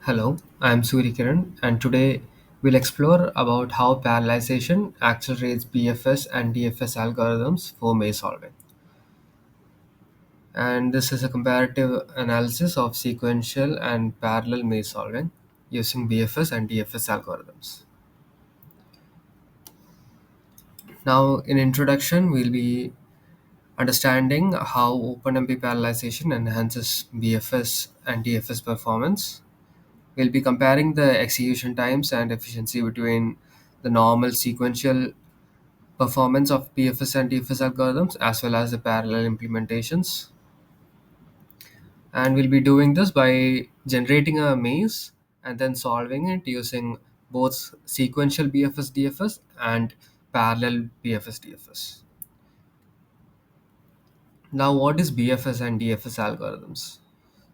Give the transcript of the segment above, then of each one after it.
Hello, I'm Kiran, and today we'll explore about how parallelization accelerates BFS and DFS algorithms for maze solving. And this is a comparative analysis of sequential and parallel maze solving using BFS and DFS algorithms. Now, in introduction, we'll be understanding how OpenMP parallelization enhances BFS and DFS performance. We'll be comparing the execution times and efficiency between the normal sequential performance of PFS and DFS algorithms as well as the parallel implementations. And we'll be doing this by generating a maze and then solving it using both sequential BFS DFS and parallel BFS DFS. Now, what is BFS and DFS algorithms?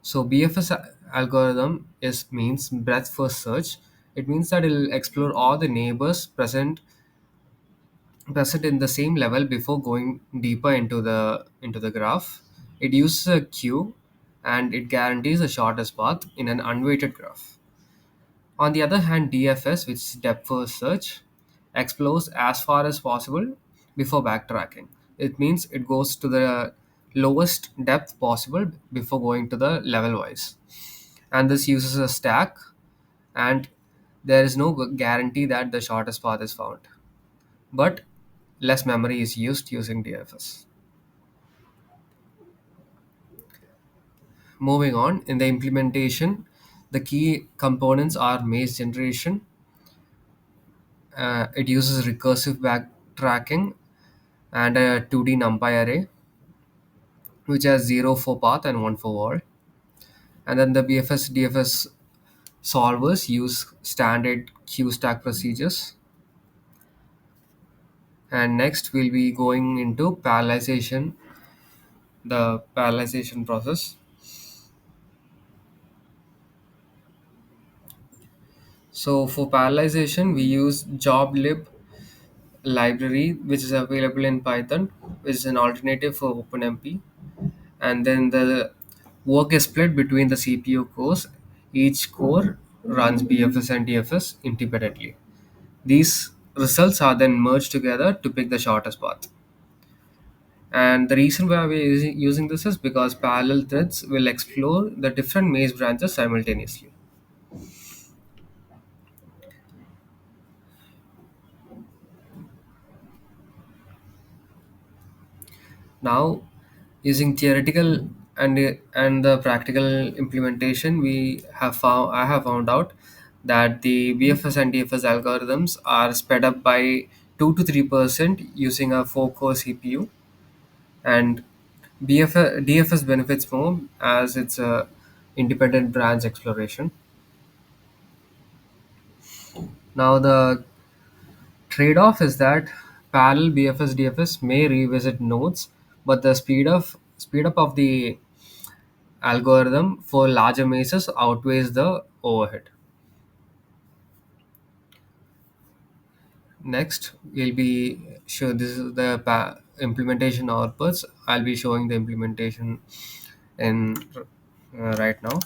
So BFS algorithm is means breadth first search. It means that it'll explore all the neighbors present in the same level before going deeper into the graph. It uses a queue and it guarantees the shortest path in an unweighted graph. On the other hand, DFS, which is depth first search, explores as far as possible before backtracking. It means it goes to the lowest depth possible before going to the level wise. And this uses a stack, and there is no guarantee that the shortest path is found. But less memory is used using DFS. Moving on, in the implementation, the key components are maze generation. It uses recursive backtracking and a 2D numpy array, which has 0 for path and 1 for wall. And then the BFS DFS solvers use standard queue stack procedures. And next, we'll be going into parallelization, the parallelization process. So for parallelization, we use joblib library, which is available in Python, which is an alternative for OpenMP. And then the work is split between the CPU cores. Each core runs BFS and DFS independently. These results are then merged together to pick the shortest path. And the reason why we're using this is because parallel threads will explore the different maze branches simultaneously. Now, using theoretical and the practical implementation, I have found out that the BFS and DFS algorithms are sped up by 2 to 3% using a 4-core CPU, and DFS benefits more as it's a independent branch exploration. Now, the trade-off is that parallel BFS DFS may revisit nodes, but the speed up of the algorithm for larger mazes outweighs the overhead. Next, we'll be sure this is the implementation outputs. I'll be showing the implementation in right now.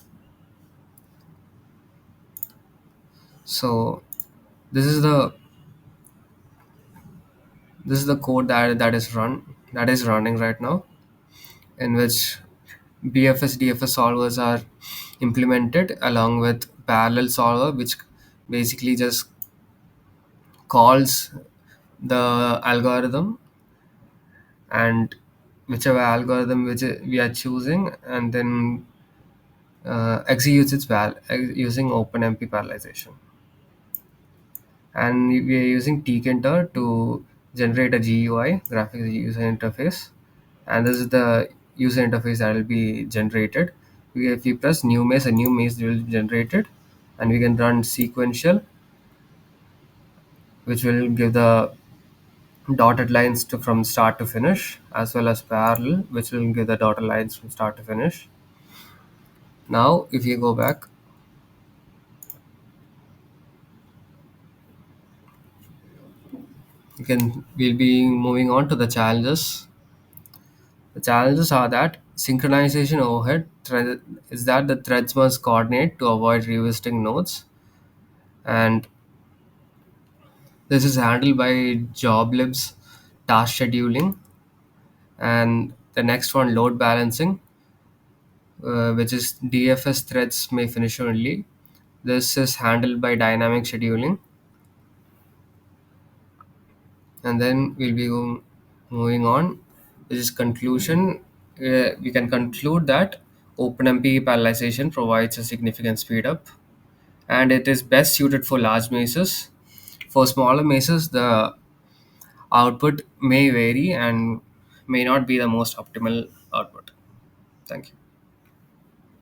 So this is the code that is running right now, in which BFS DFS solvers are implemented along with parallel solver, which basically just calls the algorithm, and whichever algorithm which we are choosing, and then executes using OpenMP parallelization. And we are using tkinter to generate a GUI, graphic user interface, and this is the user interface that will be generated. If we press new maze, a new maze will be generated, and we can run sequential, which will give the dotted lines from start to finish, as well as parallel, which will give the dotted lines from start to finish. Now, if you go back, we'll be moving on to the challenges. The challenges are that Synchronization overhead is that the threads must coordinate to avoid revisiting nodes, and this is handled by job libs task scheduling. And the next one, load balancing, which is DFS threads may finish early. This is handled by dynamic scheduling. And then we'll be moving on, which is conclusion. We can conclude that OpenMP parallelization provides a significant speed up, and it is best suited for large mazes. For smaller mazes, the output may vary and may not be the most optimal output. Thank you.